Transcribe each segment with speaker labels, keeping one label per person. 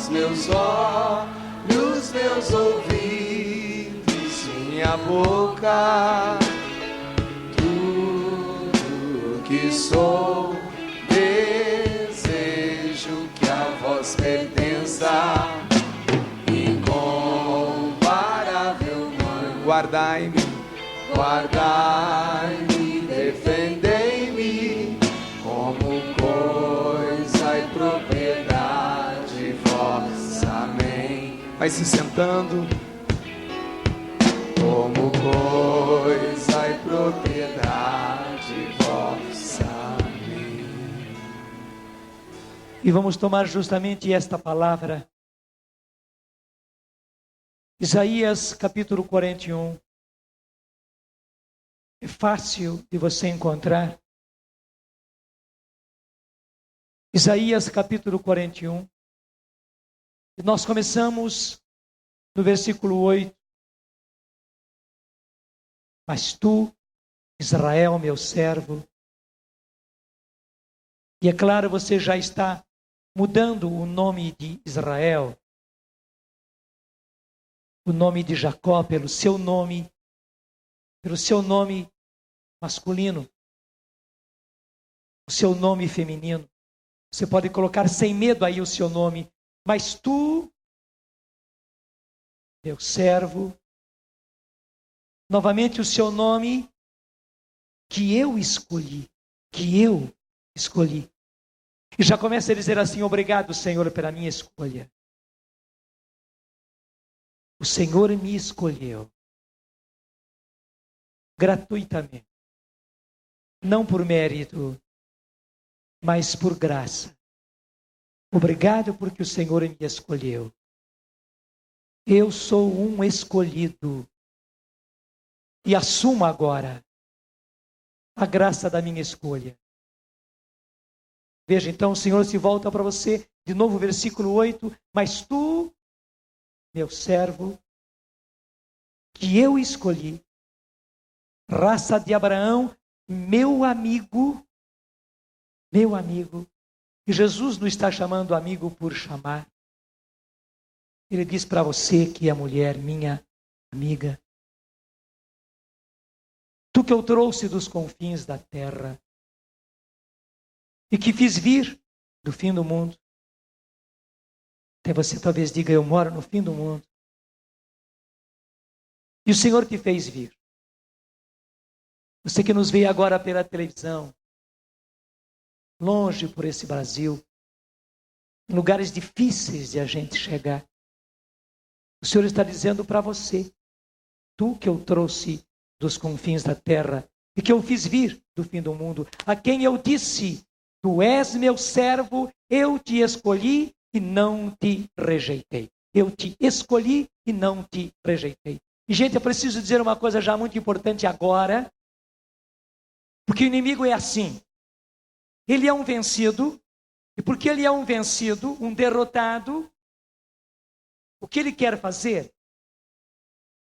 Speaker 1: meus olhos, meus ouvidos, minha boca, tudo que sou, desejo que a vós pertença, incomparável Mãe. Guardai-me, guardai-me, defendei-me, como coisa e propriedade vossa. Amém. Vai se sentando. Como coisa e propriedade vossa. Amém.
Speaker 2: E vamos tomar justamente esta palavra. Isaías capítulo 41. É fácil de você encontrar. Isaías capítulo 41. E nós começamos no versículo 8. Mas tu, Israel, meu servo. E é claro, você já está mudando o nome de Israel, o nome de Jacó, pelo seu nome masculino, o seu nome feminino. Você pode colocar sem medo aí o seu nome. Mas tu, meu servo, novamente o seu nome que eu escolhi. E já começa a dizer assim: obrigado, Senhor, pela minha escolha. O Senhor me escolheu gratuitamente, não por mérito, mas por graça. Obrigado porque o Senhor me escolheu. Eu sou um escolhido e assumo agora a graça da minha escolha. Veja, então, o Senhor se volta para você, de novo, versículo 8. Mas tu, meu servo, que eu escolhi, raça de Abraão, meu amigo, e Jesus não está chamando amigo por chamar. Ele diz para você que é mulher, minha amiga. Tu que eu trouxe dos confins da terra, e que fiz vir do fim do mundo. Até você talvez diga: eu moro no fim do mundo. E o Senhor te fez vir. Você que nos vê agora pela televisão, longe por esse Brasil, em lugares difíceis de a gente chegar. O Senhor está dizendo para você: tu que eu trouxe dos confins da terra, e que eu fiz vir do fim do mundo, a quem eu disse: tu és meu servo, eu te escolhi e não te rejeitei. Eu te escolhi e não te rejeitei. E, gente, eu preciso dizer uma coisa já muito importante agora, porque o inimigo é assim. Ele é um vencido, e porque ele é um vencido, um derrotado, o que ele quer fazer?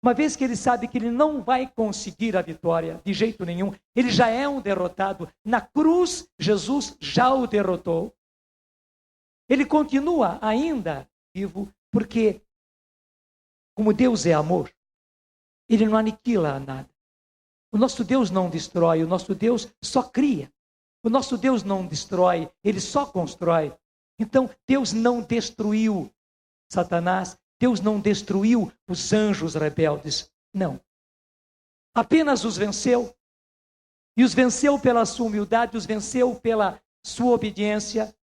Speaker 2: Uma vez que ele sabe que ele não vai conseguir a vitória de jeito nenhum, ele já é um derrotado. Na cruz, Jesus já o derrotou. Ele continua ainda vivo, porque, como Deus é amor, ele não aniquila nada. O nosso Deus não destrói, o nosso Deus só cria. O nosso Deus não destrói, ele só constrói. Então, Deus não destruiu Satanás, Deus não destruiu os anjos rebeldes, não. Apenas os venceu. E os venceu pela sua humildade, os venceu pela sua obediência.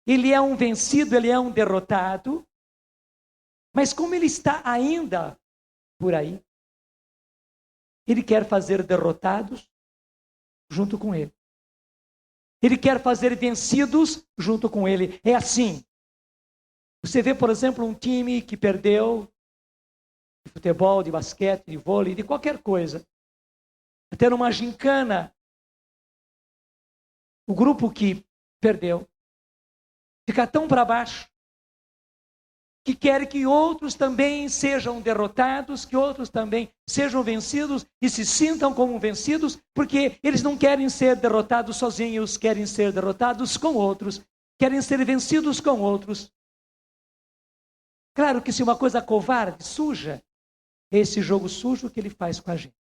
Speaker 2: Ele é um vencido, ele é um derrotado. Mas como ele está ainda por aí, ele quer fazer derrotados junto com ele. Ele quer fazer vencidos junto com ele. É assim. Você vê, por exemplo, um time que perdeu de futebol, de basquete, de vôlei, de qualquer coisa. Até numa gincana, o grupo que perdeu fica tão para baixo que quer que outros também sejam derrotados, que outros também sejam vencidos e se sintam como vencidos, porque eles não querem ser derrotados sozinhos, querem ser derrotados com outros, querem ser vencidos com outros. Claro que se uma coisa covarde, suja, é esse jogo sujo que ele faz com a gente.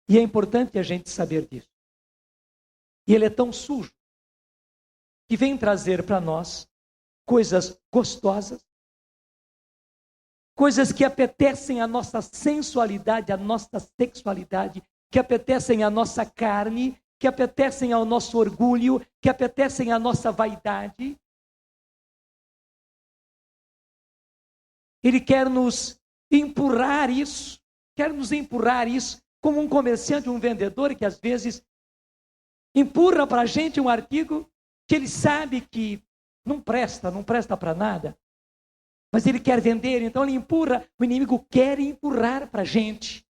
Speaker 2: E é importante a gente saber disso. E ele é tão sujo que vem trazer para nós coisas gostosas, coisas que apetecem a nossa sensualidade, a nossa sexualidade, que apetecem a nossa carne, que apetecem ao nosso orgulho, que apetecem a nossa vaidade. Ele quer nos empurrar isso, como um comerciante, um vendedor que às vezes empurra para a gente um artigo que ele sabe que não presta para nada, mas ele quer vender, então ele empurra, o inimigo quer empurrar para a gente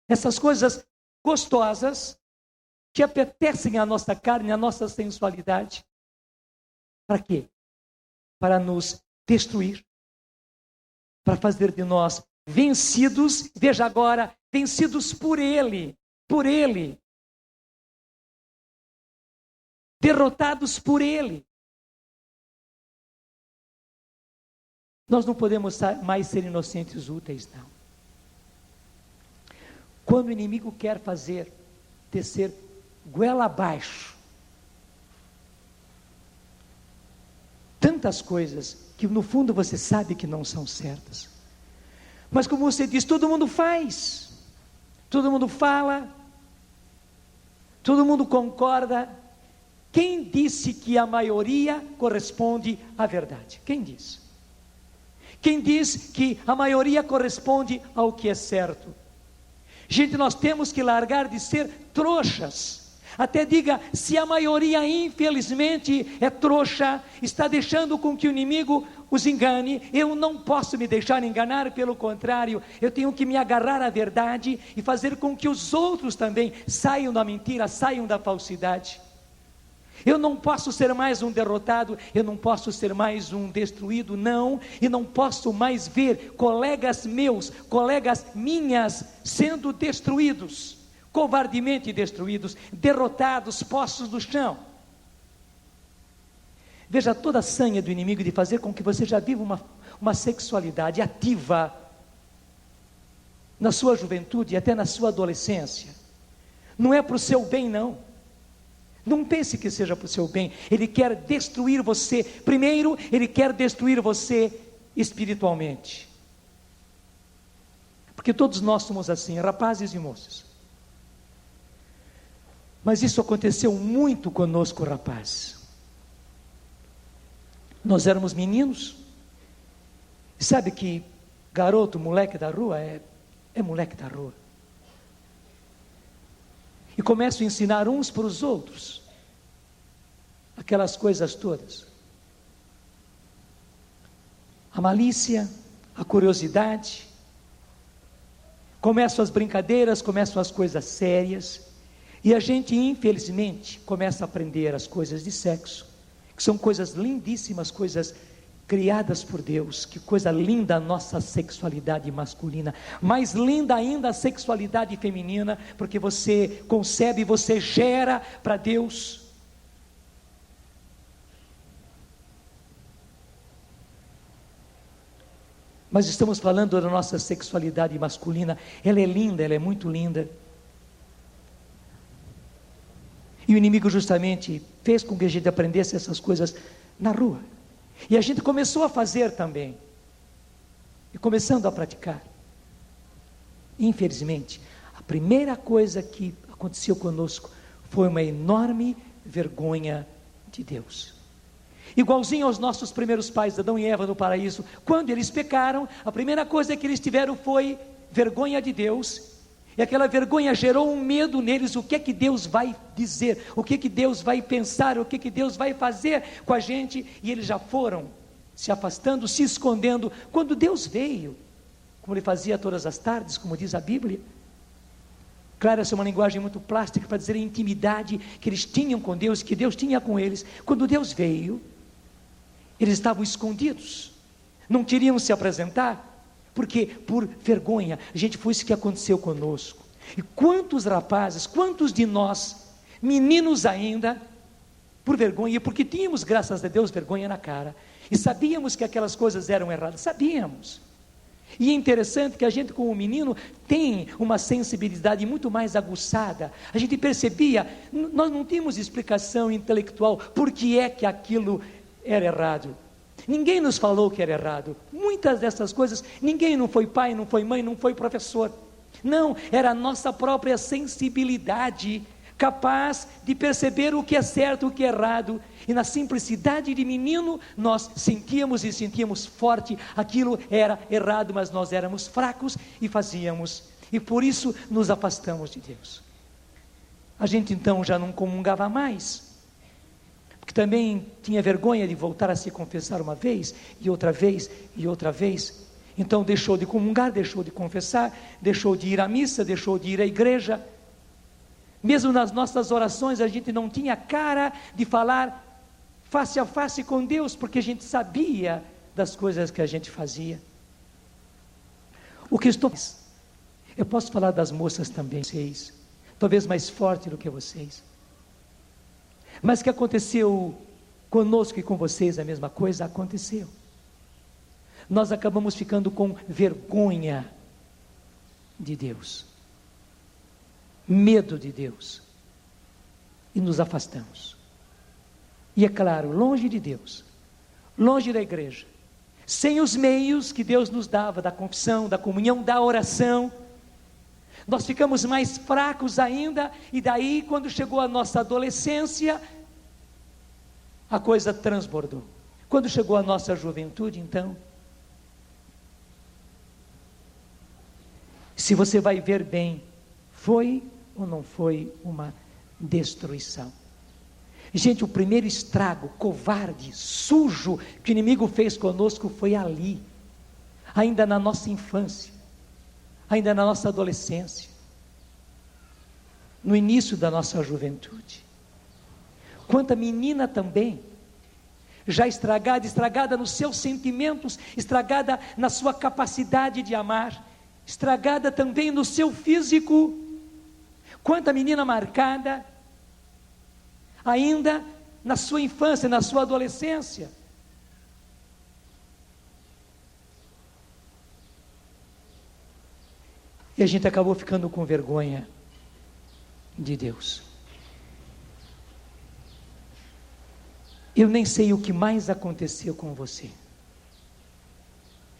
Speaker 2: essas coisas gostosas que apetecem a nossa carne, a nossa sensualidade. Para quê? Para nos destruir, para fazer de nós vencidos, veja agora, vencidos por Ele, derrotados por Ele. Nós não podemos mais ser inocentes úteis, não. Quando o inimigo quer fazer descer goela abaixo tantas coisas que no fundo você sabe que não são certas, mas como você diz, todo mundo faz, todo mundo fala, todo mundo concorda. Quem disse que a maioria corresponde à verdade? Quem disse? Quem diz que a maioria corresponde ao que é certo? Gente, nós temos que largar de ser trouxas. Até diga, se a maioria infelizmente é trouxa, está deixando com que o inimigo os engane, eu não posso me deixar enganar, pelo contrário, eu tenho que me agarrar à verdade e fazer com que os outros também saiam da mentira, saiam da falsidade. Eu não posso ser mais um derrotado, eu não posso ser mais um destruído, não, e não posso mais ver colegas meus, colegas minhas sendo destruídos, covardemente destruídos, derrotados, postos no chão. Veja toda a sanha do inimigo de fazer com que você já viva uma sexualidade ativa na sua juventude e até na sua adolescência. Não é para o seu bem, não. Não pense que seja para o seu bem. Ele quer destruir você. Primeiro, ele quer destruir você espiritualmente. Porque todos nós somos assim, rapazes e moças. Mas isso aconteceu muito conosco, rapazes. Nós éramos meninos. Sabe que garoto, moleque da rua, é moleque da rua. E começam a ensinar uns para os outros aquelas coisas todas. A malícia, a curiosidade. Começam as brincadeiras, começam as coisas sérias. E a gente, infelizmente, começa a aprender as coisas de sexo, que são coisas lindíssimas, coisas criadas por Deus. Que coisa linda a nossa sexualidade masculina, mais linda ainda a sexualidade feminina, porque você concebe, você gera para Deus. Mas estamos falando da nossa sexualidade masculina. Ela é linda, ela é muito linda. E o inimigo justamente fez com que a gente aprendesse essas coisas na rua. E a gente começou a fazer também. E começando a praticar. Infelizmente, a primeira coisa que aconteceu conosco foi uma enorme vergonha de Deus. Igualzinho aos nossos primeiros pais, Adão e Eva no paraíso. Quando eles pecaram, a primeira coisa que eles tiveram foi vergonha de Deus. E aquela vergonha gerou um medo neles. O que é que Deus vai dizer? O que é que Deus vai pensar? O que é que Deus vai fazer com a gente? E eles já foram se afastando, se escondendo. Quando Deus veio, como Ele fazia todas as tardes, como diz a Bíblia. Claro, essa é uma linguagem muito plástica para dizer a intimidade que eles tinham com Deus, que Deus tinha com eles. Quando Deus veio, eles estavam escondidos. Não queriam se apresentar. Porque por vergonha, gente, foi isso que aconteceu conosco. E quantos rapazes, quantos de nós, meninos ainda, por vergonha, porque tínhamos, graças a Deus, vergonha na cara, e sabíamos que aquelas coisas eram erradas, sabíamos. E é interessante que a gente, como menino, tem uma sensibilidade muito mais aguçada. A gente percebia, nós não tínhamos explicação intelectual por que é que aquilo era errado. Ninguém nos falou que era errado. Muitas dessas coisas, ninguém, não foi pai, não foi mãe, não foi professor. Não, era a nossa própria sensibilidade, capaz de perceber o que é certo, o que é errado. E na simplicidade de menino, nós sentíamos e sentíamos forte, aquilo era errado, mas nós éramos fracos e fazíamos. E por isso nos afastamos de Deus. A gente então já não comungava mais, porque também tinha vergonha de voltar a se confessar uma vez, e outra vez, e outra vez. Então deixou de comungar, deixou de confessar, deixou de ir à missa, deixou de ir à igreja. Mesmo nas nossas orações, a gente não tinha cara de falar face a face com Deus, porque a gente sabia das coisas que a gente fazia. O que estou... Eu posso falar das moças também, vocês, talvez mais forte do que vocês. Mas o que aconteceu conosco e com vocês, a mesma coisa aconteceu. Nós acabamos ficando com vergonha de Deus, medo de Deus, e nos afastamos. E é claro, longe de Deus, longe da igreja, sem os meios que Deus nos dava, da confissão, da comunhão, da oração, nós ficamos mais fracos ainda. E daí, quando chegou a nossa adolescência, a coisa transbordou. Quando chegou a nossa juventude, então, se você vai ver bem, foi ou não foi uma destruição? Gente, o primeiro estrago, covarde, sujo, que o inimigo fez conosco foi ali, ainda na nossa infância, ainda na nossa adolescência, no início da nossa juventude. Quanta menina também, já estragada nos seus sentimentos, estragada na sua capacidade de amar, estragada também no seu físico. Quanta menina marcada, ainda na sua infância, na sua adolescência. E a gente acabou ficando com vergonha de Deus. Eu nem sei o que mais aconteceu com você.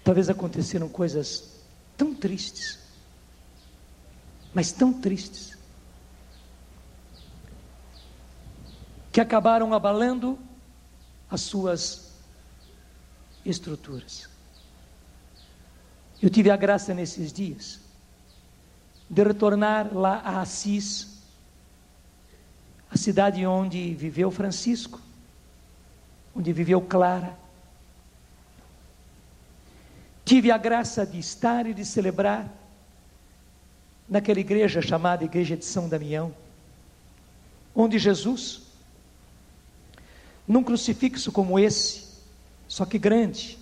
Speaker 2: Talvez aconteceram coisas tão tristes, mas tão tristes, que acabaram abalando as suas estruturas. Eu tive a graça nesses dias de retornar lá a Assis, a cidade onde viveu Francisco, onde viveu Clara. Tive a graça de estar e de celebrar naquela igreja chamada Igreja de São Damião, onde Jesus, num crucifixo como esse, só que grande,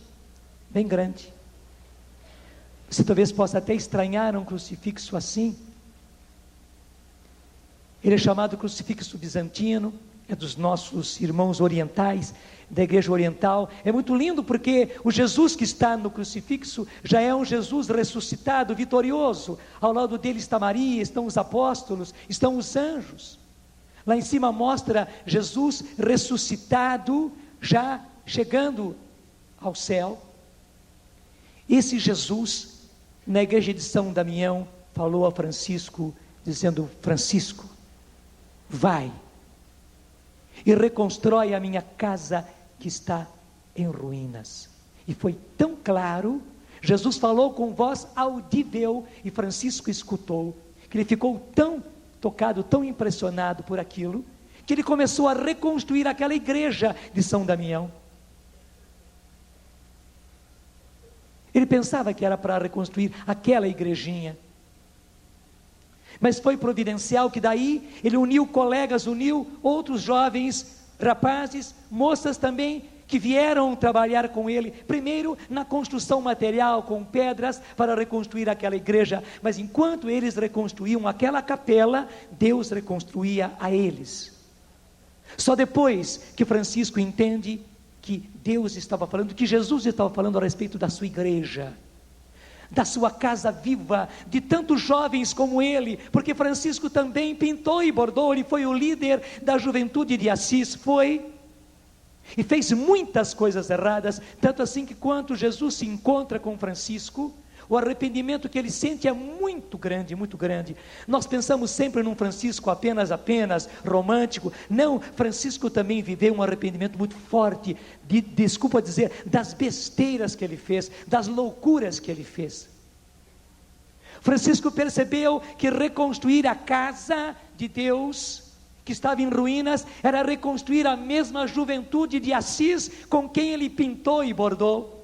Speaker 2: bem grande, você talvez possa até estranhar um crucifixo assim. Ele é chamado crucifixo bizantino, é dos nossos irmãos orientais, da igreja oriental. É muito lindo porque o Jesus que está no crucifixo já é um Jesus ressuscitado, vitorioso. Ao lado dele está Maria, estão os apóstolos, estão os anjos. Lá em cima mostra Jesus ressuscitado, já chegando ao céu. Esse Jesus, na igreja de São Damião, falou a Francisco, dizendo: Francisco, vai e reconstrói a minha casa que está em ruínas. E foi tão claro, Jesus falou com voz audível, e Francisco escutou, que ele ficou tão tocado, tão impressionado por aquilo, que ele começou a reconstruir aquela igreja de São Damião. Ele pensava que era para reconstruir aquela igrejinha, mas foi providencial que daí ele uniu colegas, uniu outros jovens, rapazes, moças também, que vieram trabalhar com ele, primeiro na construção material, com pedras, para reconstruir aquela igreja. Mas enquanto eles reconstruíam aquela capela, Deus reconstruía a eles. Só depois que Francisco entende que Deus estava falando, que Jesus estava falando a respeito da sua igreja, da sua casa viva, de tantos jovens como ele, porque Francisco também pintou e bordou, ele foi o líder da juventude de Assis, e fez muitas coisas erradas, tanto assim que quando Jesus se encontra com Francisco, o arrependimento que ele sente é muito grande, muito grande. Nós pensamos sempre num Francisco apenas romântico. Não, Francisco também viveu um arrependimento muito forte, desculpa dizer, das besteiras que ele fez, das loucuras que ele fez. Francisco percebeu que reconstruir a casa de Deus, que estava em ruínas, era reconstruir a mesma juventude de Assis, com quem ele pintou e bordou.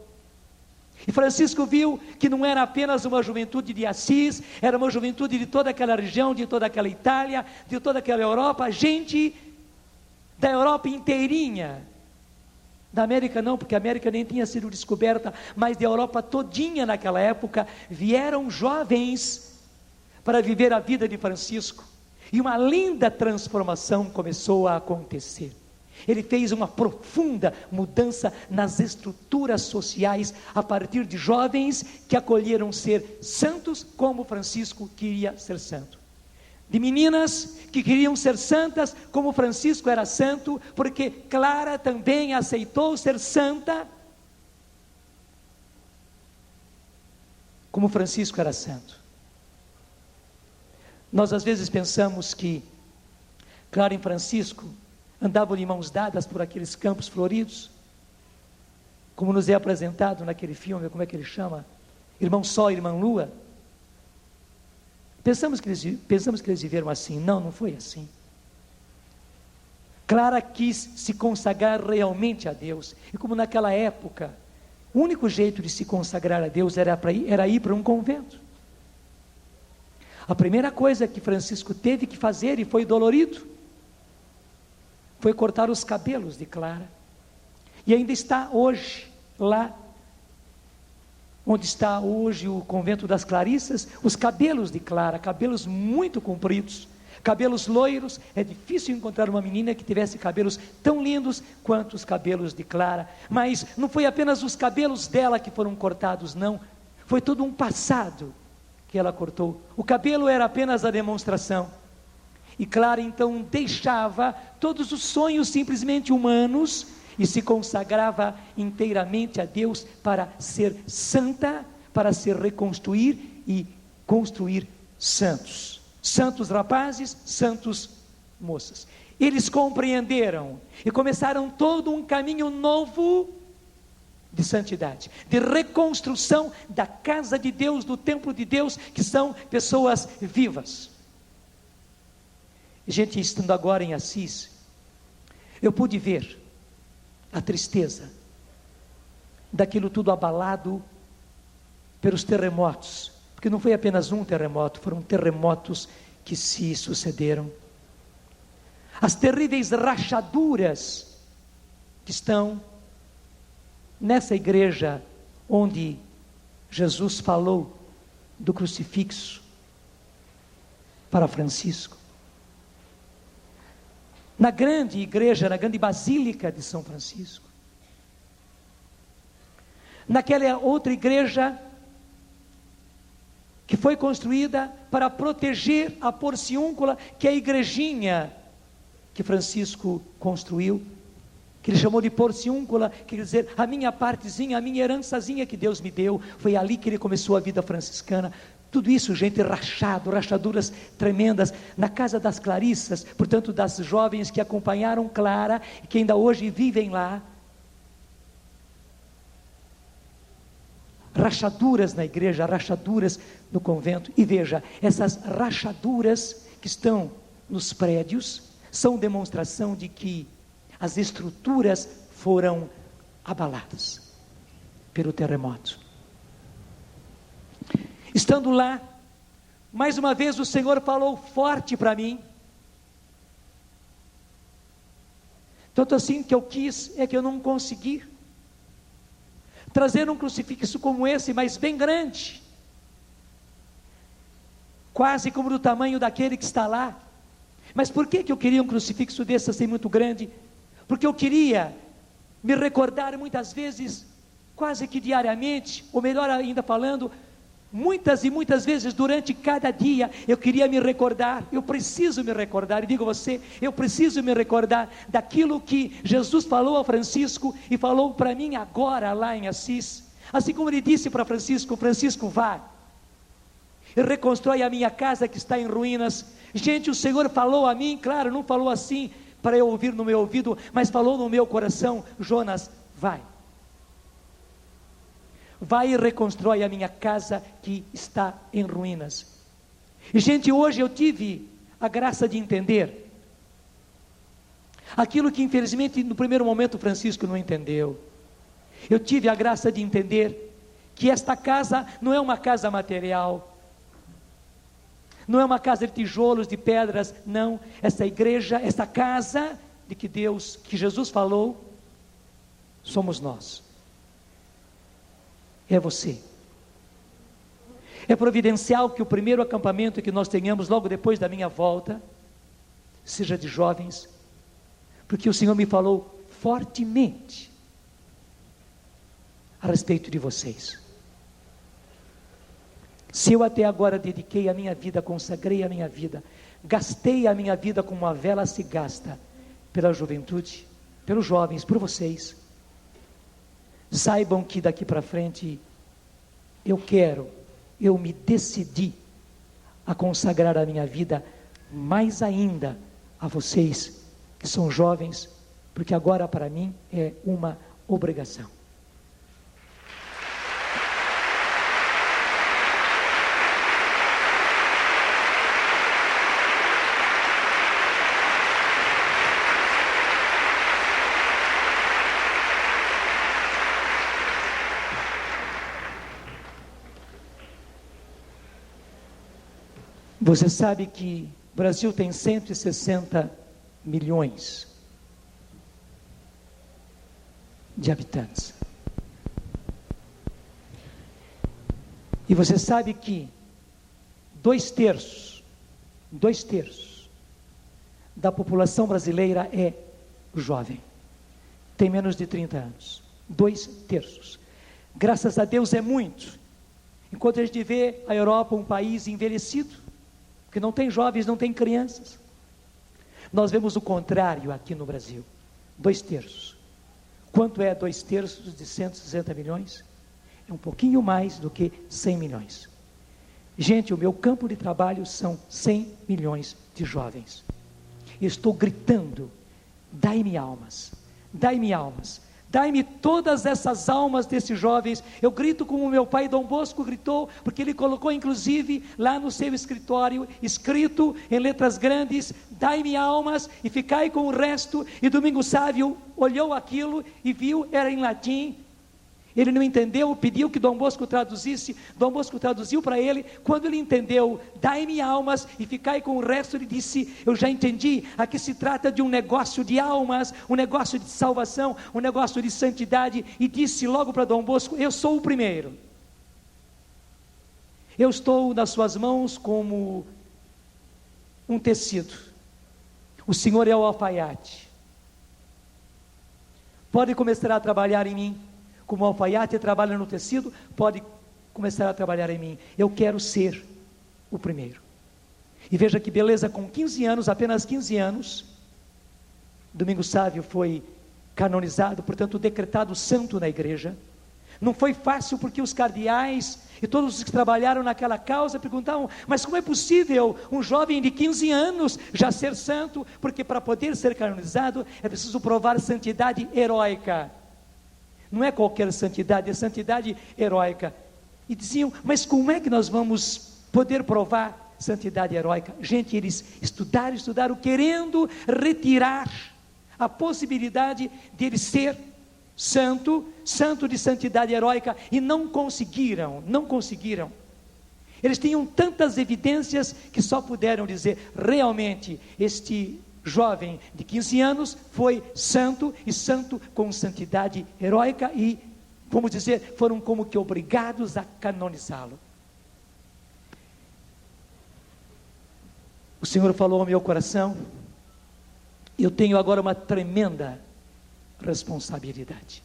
Speaker 2: E Francisco viu que não era apenas uma juventude de Assis, era uma juventude de toda aquela região, de toda aquela Itália, de toda aquela Europa, gente da Europa inteirinha, da América não, porque a América nem tinha sido descoberta, mas da Europa todinha naquela época, vieram jovens para viver a vida de Francisco, e uma linda transformação começou a acontecer. Ele fez uma profunda mudança nas estruturas sociais, a partir de jovens que acolheram ser santos, como Francisco queria ser santo. De meninas que queriam ser santas, como Francisco era santo, porque Clara também aceitou ser santa, como Francisco era santo. Nós às vezes pensamos que Clara e Francisco andavam de mãos dadas por aqueles campos floridos, como nos é apresentado naquele filme, como é que ele chama? Irmão Sol, Irmã Lua. Pensamos que eles viveram assim. Não, não foi assim. Clara quis se consagrar realmente a Deus, e como naquela época, o único jeito de se consagrar a Deus era ir para um convento. A primeira coisa que Francisco teve que fazer, e foi dolorido, foi cortar os cabelos de Clara, e ainda está hoje, lá, onde está hoje o convento das Clarissas, os cabelos de Clara, cabelos muito compridos, cabelos loiros. É difícil encontrar uma menina que tivesse cabelos tão lindos quanto os cabelos de Clara, mas não foi apenas os cabelos dela que foram cortados, não, foi todo um passado que ela cortou. O cabelo era apenas a demonstração, e Clara então deixava todos os sonhos simplesmente humanos e se consagrava inteiramente a Deus para ser santa, para se reconstruir e construir santos. Santos rapazes, santos moças. Eles compreenderam e começaram todo um caminho novo de santidade, de reconstrução da casa de Deus, do templo de Deus, que são pessoas vivas. Gente, estando agora em Assis, eu pude ver a tristeza daquilo tudo abalado pelos terremotos, porque não foi apenas um terremoto, foram terremotos que se sucederam. As terríveis rachaduras que estão nessa igreja onde Jesus falou do crucifixo para Francisco. Na grande igreja, na grande basílica de São Francisco. Naquela outra igreja que foi construída para proteger a Porciúncula, que é a igrejinha que Francisco construiu, que ele chamou de Porciúncula, quer dizer, a minha partezinha, a minha herançazinha que Deus me deu. Foi ali que ele começou a vida franciscana. Tudo isso, gente, rachaduras tremendas, na casa das Clarissas, portanto das jovens que acompanharam Clara, e que ainda hoje vivem lá. Rachaduras na igreja, rachaduras no convento. E veja, essas rachaduras que estão nos prédios, são demonstração de que as estruturas foram abaladas pelo terremoto. Estando lá, mais uma vez o Senhor falou forte para mim, tanto assim que eu quis, é que eu não consegui trazer um crucifixo como esse, mas bem grande, quase como do tamanho daquele que está lá, Mas por que eu queria um crucifixo desse assim muito grande? Porque eu queria me recordar muitas vezes, quase que diariamente, ou melhor ainda falando, muitas e muitas vezes durante cada dia, eu queria me recordar, eu preciso me recordar, e digo a você, eu preciso me recordar daquilo que Jesus falou a Francisco, e falou para mim agora lá em Assis, assim como ele disse para Francisco: Francisco, vá, e reconstrói a minha casa que está em ruínas. Gente, o Senhor falou a mim, claro, não falou assim para eu ouvir no meu ouvido, mas falou no meu coração: Jonas, vai e reconstrói a minha casa que está em ruínas. E gente, hoje eu tive a graça de entender aquilo que infelizmente no primeiro momento Francisco não entendeu. Eu tive a graça de entender que esta casa não é uma casa material, não é uma casa de tijolos, de pedras, não. Essa igreja, essa casa de que Jesus falou, somos nós. É você. É providencial que o primeiro acampamento que nós tenhamos logo depois da minha volta seja de jovens, porque o Senhor me falou fortemente a respeito de vocês. Se eu até agora dediquei a minha vida, consagrei a minha vida, gastei a minha vida como uma vela se gasta pela juventude, pelos jovens, por vocês, saibam que daqui para frente eu me decidi a consagrar a minha vida mais ainda a vocês que são jovens, porque agora para mim é uma obrigação. Você sabe que o Brasil tem 160 milhões de habitantes. E você sabe que dois terços da população brasileira é jovem, tem menos de 30 anos. 2/3. Graças a Deus é muito. Enquanto a gente vê a Europa um país envelhecido, porque não tem jovens, não tem crianças, nós vemos o contrário aqui no Brasil. 2/3. Quanto é 2/3 de 160 milhões? É um pouquinho mais do que 100 milhões. Gente, o meu campo de trabalho são 100 milhões de jovens. Estou gritando: dai-me almas, dai-me almas, dai-me todas essas almas desses jovens. Eu grito como meu pai Dom Bosco gritou, porque ele colocou inclusive lá no seu escritório, escrito em letras grandes: dai-me almas e ficai com o resto. E Domingos Sávio olhou aquilo e viu, era em latim. Ele não entendeu, pediu que Dom Bosco traduzisse. Dom Bosco traduziu para ele. Quando ele entendeu, dai-me almas e ficai com o resto, ele disse: eu já entendi, aqui se trata de um negócio de almas, um negócio de salvação, um negócio de santidade. E disse logo para Dom Bosco: eu sou o primeiro. Eu estou nas suas mãos como um tecido. O Senhor é o alfaiate. Pode começar a trabalhar em mim. Como o alfaiate trabalha no tecido, pode começar a trabalhar em mim. Eu quero ser o primeiro. E veja que beleza, com 15 anos, apenas 15 anos, Domingos Sávio foi canonizado, portanto decretado santo na igreja. Não foi fácil, porque os cardeais e todos os que trabalharam naquela causa perguntavam: mas como é possível um jovem de 15 anos já ser santo? Porque para poder ser canonizado é preciso provar santidade heróica. Não é qualquer santidade, é santidade heróica. E diziam: mas como é que nós vamos poder provar santidade heróica? Gente, eles estudaram, querendo retirar a possibilidade de ele ser santo de santidade heróica, e não conseguiram. Eles tinham tantas evidências que só puderam dizer: realmente este jovem de 15 anos foi santo, e santo com santidade heróica, e, vamos dizer, foram como que obrigados a canonizá-lo. Senhor falou ao meu coração, eu tenho agora uma tremenda responsabilidade.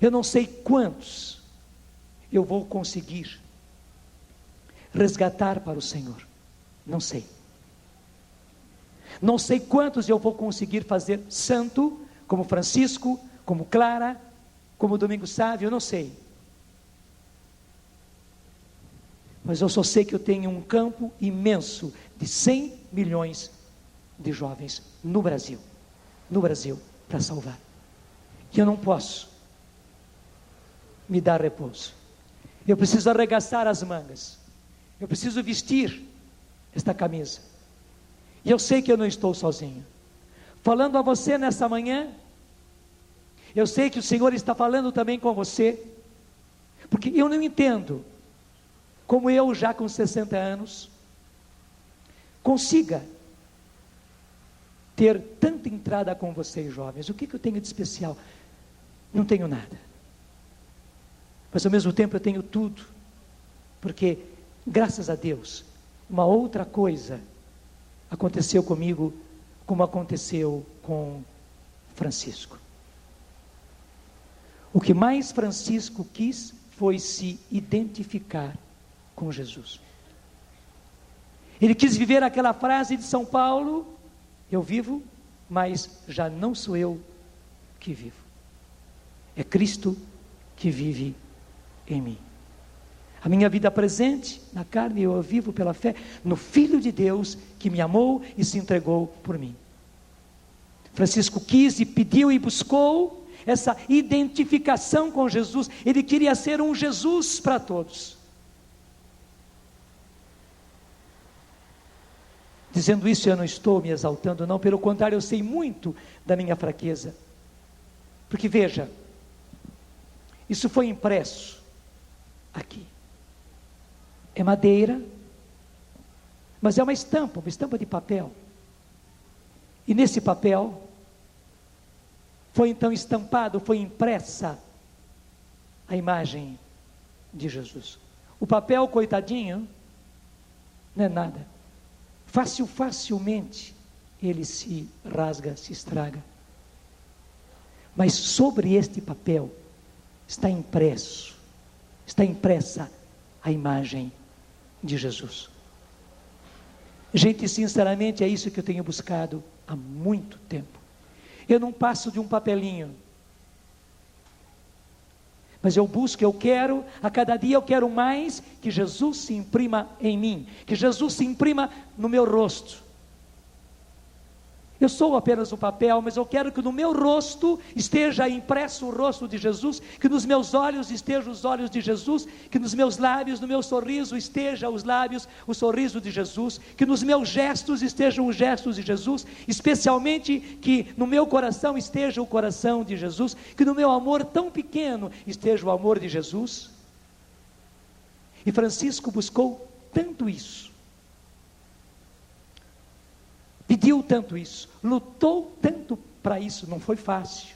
Speaker 2: Eu não sei quantos eu vou conseguir resgatar para o Senhor, não sei. Não sei quantos eu vou conseguir fazer santo, como Francisco, como Clara, como Domingos Sávio, eu não sei. Mas eu só sei que eu tenho um campo imenso de 100 milhões de jovens no Brasil, para salvar. E eu não posso me dar repouso. Eu preciso arregaçar as mangas. Eu preciso vestir esta camisa. E eu sei que eu não estou sozinho. Falando a você nessa manhã, eu sei que o Senhor está falando também com você, porque eu não entendo como eu, já com 60 anos, consiga ter tanta entrada com vocês jovens. O que eu tenho de especial? Não tenho nada, mas ao mesmo tempo eu tenho tudo, porque graças a Deus, uma outra coisa aconteceu comigo, como aconteceu com Francisco. O que mais Francisco quis foi se identificar com Jesus. Ele quis viver aquela frase de São Paulo: eu vivo, mas já não sou eu que vivo, é Cristo que vive em mim. A minha vida presente na carne eu vivo pela fé no Filho de Deus que me amou e se entregou por mim. Francisco quis e pediu e buscou essa identificação com Jesus. Ele queria ser um Jesus para todos. Dizendo isso, eu não estou me exaltando, não, pelo contrário, eu sei muito da minha fraqueza. Porque veja, isso foi impresso aqui. É madeira, mas é uma estampa de papel. E nesse papel, foi então estampado, foi impressa a imagem de Jesus. O papel, coitadinho, não é nada. Facilmente ele se rasga, se estraga. Mas sobre este papel está impressa a imagem de Jesus. Gente, sinceramente é isso que eu tenho buscado há muito tempo. Eu não passo de um papelinho, mas eu busco, eu quero, a cada dia eu quero mais que Jesus se imprima em mim, que Jesus se imprima no meu rosto. Eu sou apenas um papel, mas eu quero que no meu rosto esteja impresso o rosto de Jesus, que nos meus olhos estejam os olhos de Jesus, que nos meus lábios, no meu sorriso esteja os lábios, o sorriso de Jesus, que nos meus gestos estejam os gestos de Jesus, especialmente que no meu coração esteja o coração de Jesus, que no meu amor tão pequeno esteja o amor de Jesus. E Francisco buscou tanto isso, pediu tanto isso, lutou tanto para isso, não foi fácil.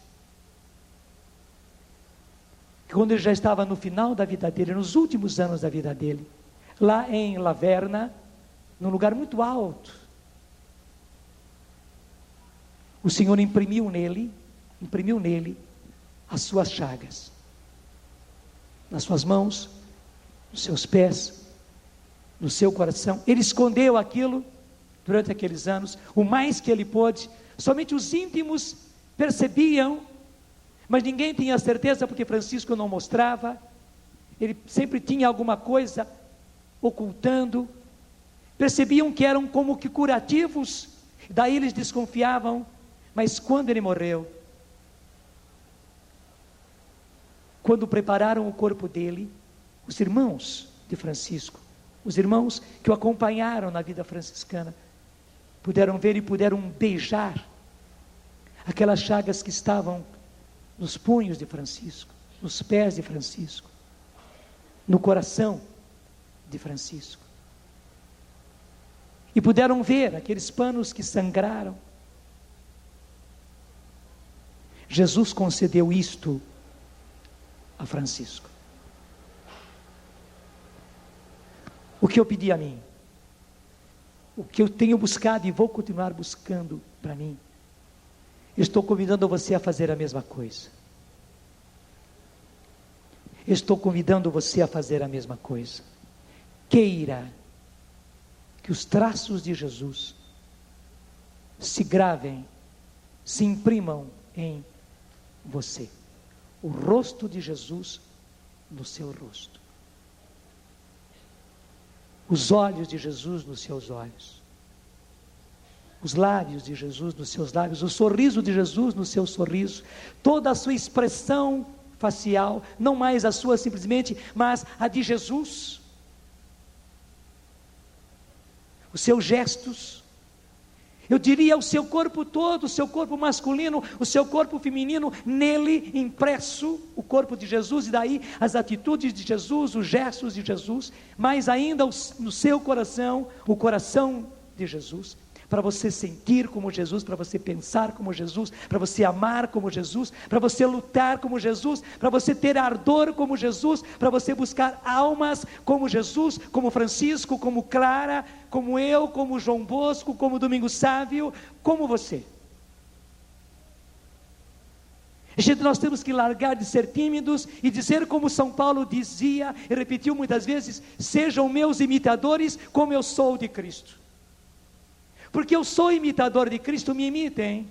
Speaker 2: Quando ele já estava no final da vida dele, nos últimos anos da vida dele, lá em Laverna, num lugar muito alto, o Senhor imprimiu nele as suas chagas, nas suas mãos, nos seus pés, no seu coração. Ele escondeu aquilo durante aqueles anos, o mais que ele pôde. Somente os íntimos percebiam, mas ninguém tinha certeza, porque Francisco não mostrava. Ele sempre tinha alguma coisa ocultando. Percebiam que eram como que curativos, daí eles desconfiavam. Mas quando ele morreu, quando prepararam o corpo dele, os irmãos de Francisco, os irmãos que o acompanharam na vida franciscana, puderam ver e puderam beijar aquelas chagas que estavam nos punhos de Francisco, nos pés de Francisco, no coração de Francisco. E puderam ver aqueles panos que sangraram. Jesus concedeu isto a Francisco. o que eu pedi a mim, o que eu tenho buscado e vou continuar buscando para mim, estou convidando você a fazer a mesma coisa. Estou convidando você a fazer a mesma coisa. Queira que os traços de Jesus se gravem, se imprimam em você. O rosto de Jesus no seu rosto. Os olhos de Jesus nos seus olhos. Os lábios de Jesus nos seus lábios. O sorriso de Jesus no seu sorriso. Toda a sua expressão facial, não mais a sua simplesmente, mas a de Jesus. Os seus gestos, eu diria o seu corpo todo, o seu corpo masculino, o seu corpo feminino, nele impresso o corpo de Jesus, e daí as atitudes de Jesus, os gestos de Jesus, mais ainda no seu coração, o coração de Jesus, para você sentir como Jesus, para você pensar como Jesus, para você amar como Jesus, para você lutar como Jesus, para você ter ardor como Jesus, para você buscar almas como Jesus, como Francisco, como Clara, como eu, como João Bosco, como Domingos Sávio, como você. Gente, nós temos que largar de ser tímidos e dizer como São Paulo dizia e repetiu muitas vezes: sejam meus imitadores como eu sou de Cristo. Porque eu sou imitador de Cristo, me imitem.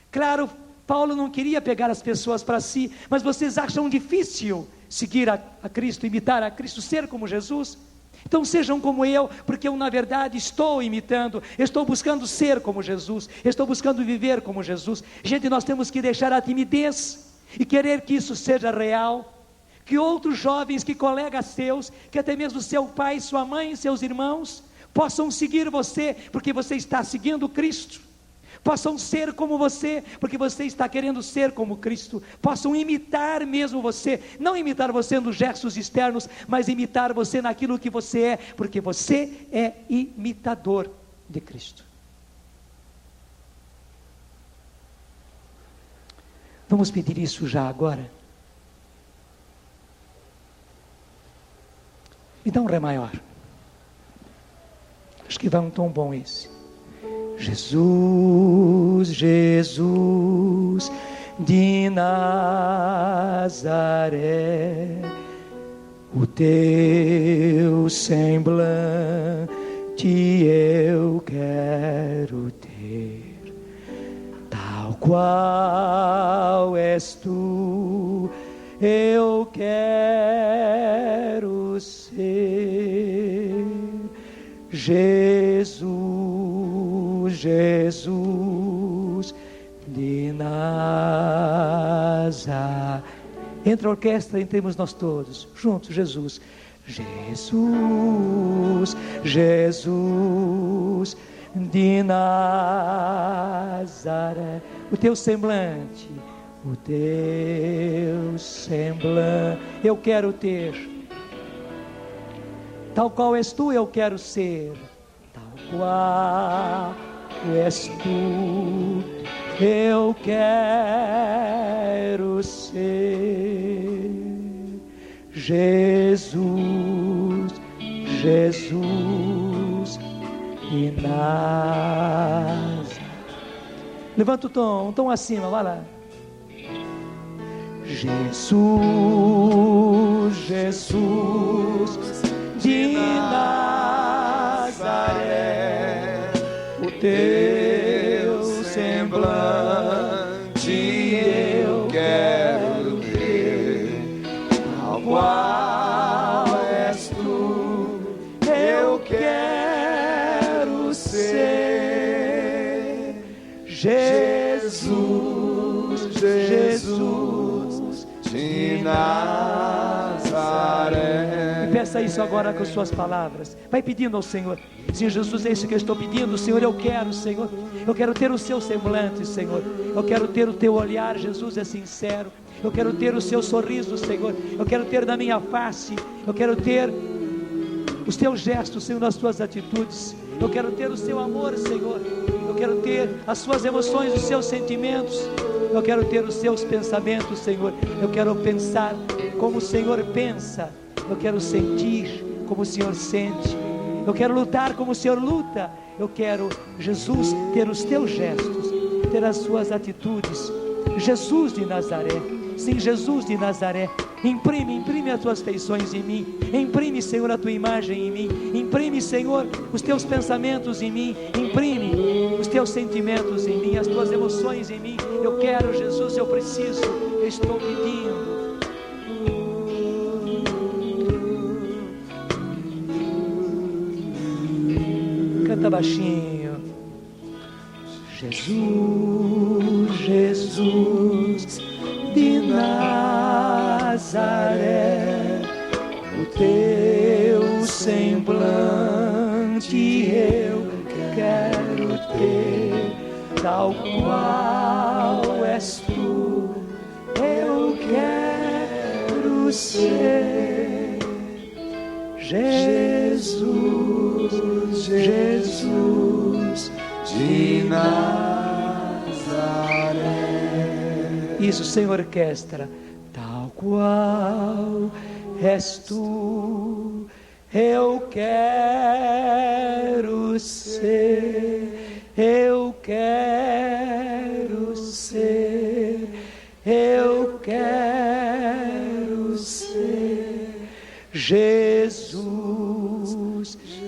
Speaker 2: Claro, Paulo não queria pegar as pessoas para si, mas vocês acham difícil seguir a Cristo, imitar a Cristo, ser como Jesus? Então sejam como eu, porque eu na verdade estou imitando, estou buscando ser como Jesus, estou buscando viver como Jesus. Gente, nós temos que deixar a timidez e querer que isso seja real. Que outros jovens, que colegas seus, que até mesmo seu pai, sua mãe, seus irmãos, possam seguir você, porque você está seguindo Cristo. Possam ser como você, porque você está querendo ser como Cristo. Possam imitar mesmo você, não imitar você nos gestos externos, mas imitar você naquilo que você é, porque você é imitador de Cristo. Vamos pedir isso já agora? Me dá um Ré maior. Acho que vai um tom bom esse. Jesus, Jesus de Nazaré, o teu semblante eu quero ter, tal qual és tu, eu quero ser. Jesus, Jesus de Nazaré. Entra a orquestra, entremos nós todos, juntos, Jesus. Jesus, Jesus de Nazaré. O teu semblante, eu quero ter. Tal qual és tu, eu quero ser. Tal qual és tu, eu quero ser. Jesus, Jesus e Nazaré. Levanta o tom, um tom acima, vai lá. Jesus, Jesus de Nazaré, o teu semblante eu quero ter, tal qual és tu, eu quero ser. Jesus, Jesus de Nazaré. Peça isso agora com suas palavras. Vai pedindo ao Senhor. Senhor Jesus, é isso que eu estou pedindo. Senhor, eu quero, Senhor. Eu quero ter o seu semblante, Senhor. Eu quero ter o teu olhar, Jesus, é sincero. Eu quero ter o seu sorriso, Senhor. Eu quero ter na minha face. Eu quero ter os teus gestos, Senhor, nas tuas atitudes. Eu quero ter o seu amor, Senhor. Eu quero ter as suas emoções, os seus sentimentos. Eu quero ter os seus pensamentos, Senhor. Eu quero pensar como o Senhor pensa. Eu quero sentir como o Senhor sente. Eu quero lutar como o Senhor luta. Eu quero, Jesus, ter os teus gestos, ter as suas atitudes. Jesus de Nazaré, sim, Jesus de Nazaré, imprime as tuas feições em mim, imprime, Senhor, a tua imagem em mim, imprime, Senhor, os teus pensamentos em mim, imprime os teus sentimentos em mim, as tuas emoções em mim. Eu quero, Jesus, eu preciso, eu estou pedindo. Canta baixinho. Jesus, Jesus de Nazaré, o teu semblante eu quero ter, tal qual és tu, eu quero ser. Jesus, Jesus de Nazaré. Isso, sem orquestra. Tal qual és tu, eu quero ser, eu quero ser, eu quero ser. Jesus,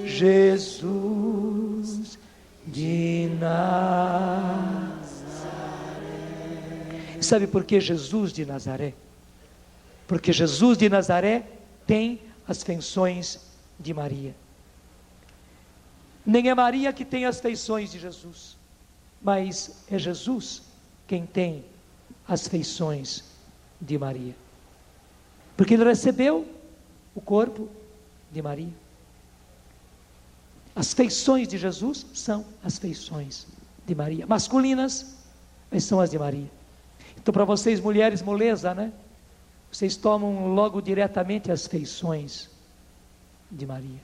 Speaker 2: Jesus de Nazaré. Sabe por que Jesus de Nazaré? Porque Jesus de Nazaré tem as feições de Maria. Nem é Maria que tem as feições de Jesus, mas é Jesus quem tem as feições de Maria. Porque ele recebeu o corpo de Maria. As feições de Jesus são as feições de Maria, masculinas, mas são as de Maria. Então, para vocês mulheres, moleza, né? Vocês tomam logo diretamente as feições de Maria.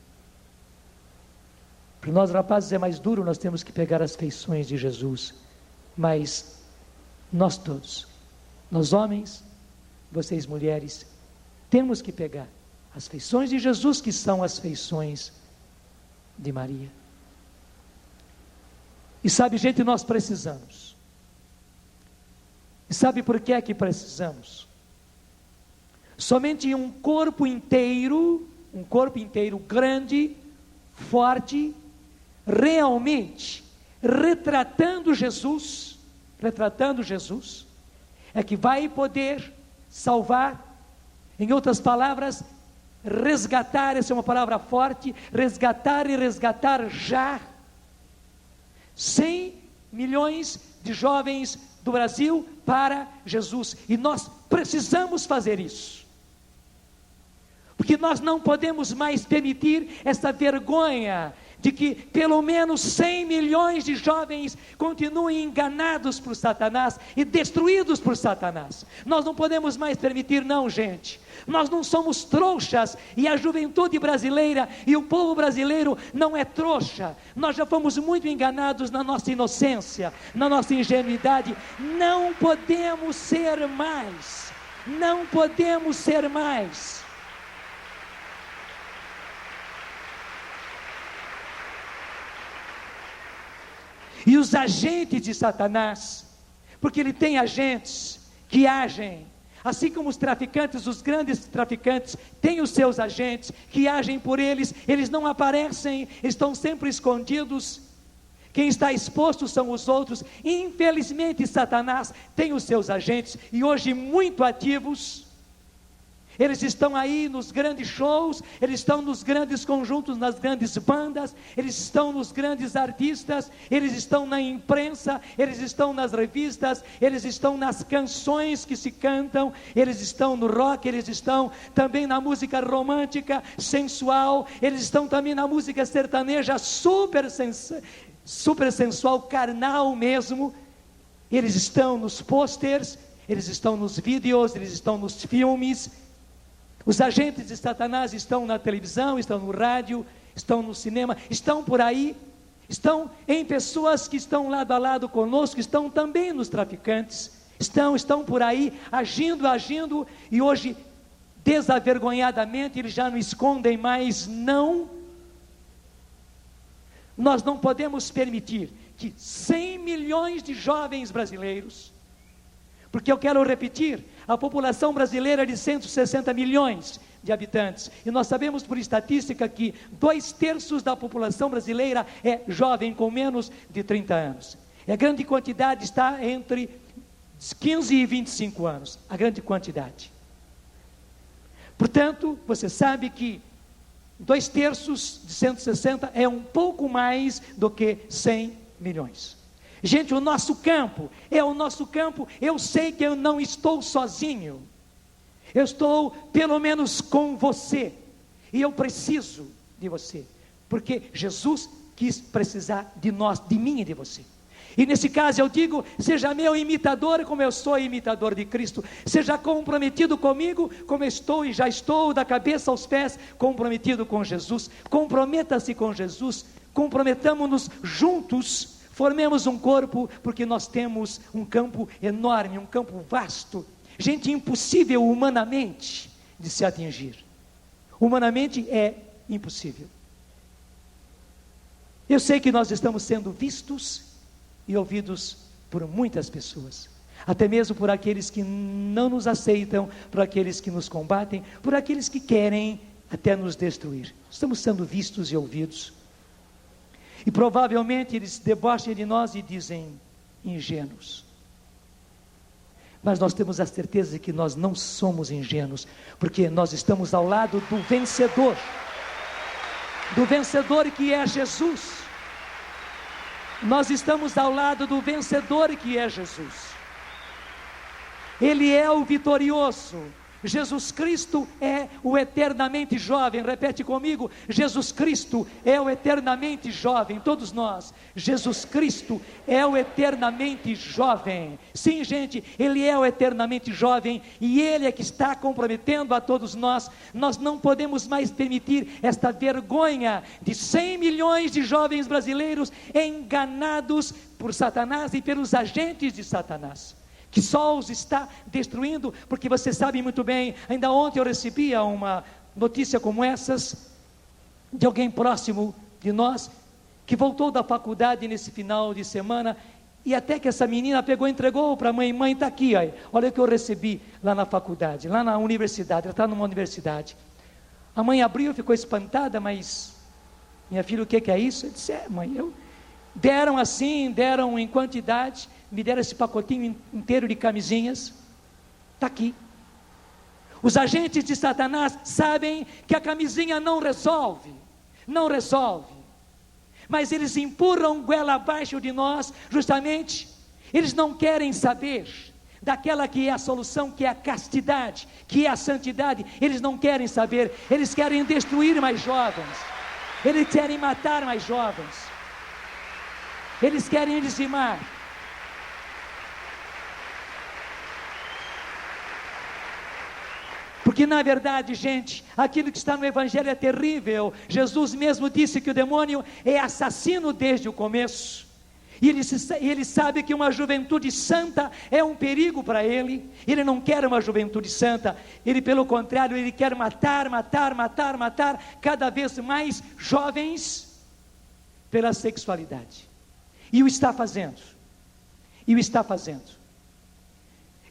Speaker 2: Para nós rapazes é mais duro, nós temos que pegar as feições de Jesus. Mas nós todos, nós homens, vocês mulheres, temos que pegar as feições de Jesus, que são as feições de Maria. E sabe, gente, nós precisamos. E sabe por que é que precisamos? Somente um corpo inteiro grande, forte, realmente retratando Jesus, é que vai poder salvar. Em outras palavras, resgatar, essa é uma palavra forte, resgatar e resgatar já 100 milhões de jovens do Brasil para Jesus. E nós precisamos fazer isso, porque nós não podemos mais permitir essa vergonha de que pelo menos 100 milhões de jovens continuem enganados por Satanás e destruídos por Satanás. Nós não podemos mais permitir, não, gente. Nós não somos trouxas, e a juventude brasileira e o povo brasileiro não é trouxa. Nós já fomos muito enganados na nossa inocência, na nossa ingenuidade. Não podemos ser mais. Não podemos ser mais. E os agentes de Satanás, porque ele tem agentes que agem, assim como os traficantes, os grandes traficantes, têm os seus agentes que agem por eles. Eles não aparecem, estão sempre escondidos. Quem está exposto são os outros. Infelizmente, Satanás tem os seus agentes, e hoje muito ativos. Eles estão aí nos grandes shows, eles estão nos grandes conjuntos, nas grandes bandas, eles estão nos grandes artistas, eles estão na imprensa, eles estão nas revistas, eles estão nas canções que se cantam, eles estão no rock, eles estão também na música romântica, sensual, eles estão também na música sertaneja, super sensual, carnal mesmo. Eles estão nos posters, eles estão nos vídeos, eles estão nos filmes. Os agentes de Satanás estão na televisão, estão no rádio, estão no cinema, estão por aí, estão em pessoas que estão lado a lado conosco, estão também nos traficantes, estão por aí, agindo, e hoje, desavergonhadamente, eles já não escondem mais, não, Nós não podemos permitir que 100 milhões de jovens brasileiros, porque eu quero repetir, a população brasileira é de 160 milhões de habitantes, e nós sabemos por estatística que 2/3 da população brasileira é jovem com menos de 30 anos. A grande quantidade está entre 15 e 25 anos, a grande quantidade. Portanto, você sabe que 2/3 de 160 é um pouco mais do que 100 milhões. Gente, o nosso campo é o nosso campo. Eu sei que eu não estou sozinho. Eu estou pelo menos com você. E eu preciso de você. Porque Jesus quis precisar de nós, de mim e de você. E nesse caso eu digo, seja meu imitador como eu sou imitador de Cristo. Seja comprometido comigo como eu estou e já estou da cabeça aos pés comprometido com Jesus. Comprometa-se com Jesus. Comprometamos-nos juntos. Formemos um corpo, porque nós temos um campo enorme, um campo vasto. Gente, impossível humanamente de se atingir. Humanamente é impossível. Eu sei que nós estamos sendo vistos e ouvidos por muitas pessoas, até mesmo por aqueles que não nos aceitam, por aqueles que nos combatem, por aqueles que querem até nos destruir. Estamos sendo vistos e ouvidos, e provavelmente eles debocham de nós e dizem ingênuos, mas nós temos a certeza de que nós não somos ingênuos, porque nós estamos ao lado do vencedor que é Jesus. Nós estamos ao lado do vencedor que é Jesus. Ele é o vitorioso. Jesus Cristo é o eternamente jovem. Repete comigo: Jesus Cristo é o eternamente jovem. Todos nós, Jesus Cristo é o eternamente jovem. Sim, gente, Ele é o eternamente jovem, e Ele é que está comprometendo a todos nós. Nós não podemos mais permitir esta vergonha de 100 milhões de jovens brasileiros enganados por Satanás e pelos agentes de Satanás, que só os está destruindo, porque você sabe muito bem, ainda ontem eu recebia uma notícia como essas, de alguém próximo de nós, que voltou da faculdade nesse final de semana, e até que essa menina pegou e entregou para a mãe: mãe, está aqui, olha o que eu recebi lá na faculdade, lá na universidade, ela está numa universidade. A mãe abriu e ficou espantada: mas, minha filha, o que é isso? Eu disse: mãe, deram assim, deram em quantidade, me deram esse pacotinho inteiro de camisinhas, está aqui. Os agentes de Satanás sabem que a camisinha não resolve, mas eles empurram goela abaixo de nós, justamente, eles não querem saber daquela que é a solução, que é a castidade, que é a santidade. Eles não querem saber, eles querem destruir mais jovens, eles querem matar mais jovens, eles querem dizimar. Porque na verdade, gente, aquilo que está no Evangelho é terrível. Jesus mesmo disse que o demônio é assassino desde o começo. E ele sabe que uma juventude santa é um perigo para ele. Ele não quer uma juventude santa. Ele, pelo contrário, ele quer matar cada vez mais jovens pela sexualidade. E o está fazendo.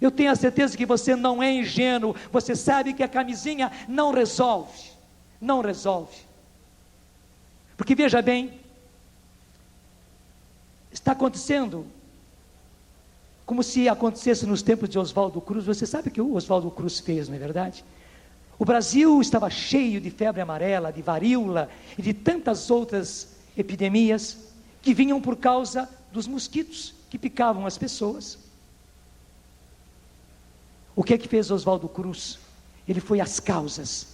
Speaker 2: Eu tenho a certeza que você não é ingênuo. Você sabe que a camisinha não resolve. Porque veja bem, está acontecendo como se acontecesse nos tempos de Oswaldo Cruz. Você sabe o que o Oswaldo Cruz fez, não é verdade? O Brasil estava cheio de febre amarela, de varíola e de tantas outras epidemias que vinham por causa dos mosquitos que picavam as pessoas. O que fez Oswaldo Cruz? Ele foi às causas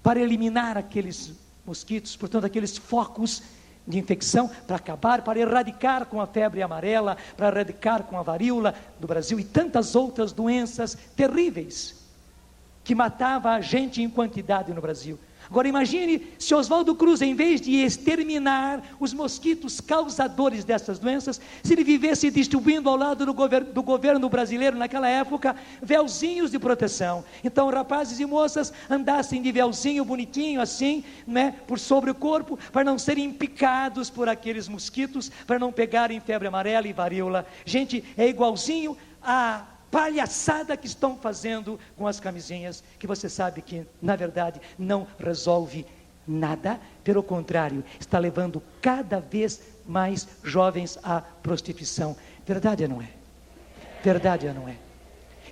Speaker 2: para eliminar aqueles mosquitos, portanto aqueles focos de infecção, para acabar, para erradicar com a febre amarela, para erradicar com a varíola do Brasil e tantas outras doenças terríveis que matavam a gente em quantidade no Brasil. Agora imagine se Oswaldo Cruz, em vez de exterminar os mosquitos causadores dessas doenças, se ele vivesse distribuindo ao lado do governo brasileiro naquela época, véuzinhos de proteção. Então rapazes e moças andassem de véuzinho bonitinho assim, né, por sobre o corpo, para não serem picados por aqueles mosquitos, para não pegarem febre amarela e varíola. Gente, é igualzinho a palhaçada que estão fazendo com as camisinhas, que você sabe que na verdade não resolve nada, pelo contrário, está levando cada vez mais jovens à prostituição. Verdade ou não é? Verdade ou não é?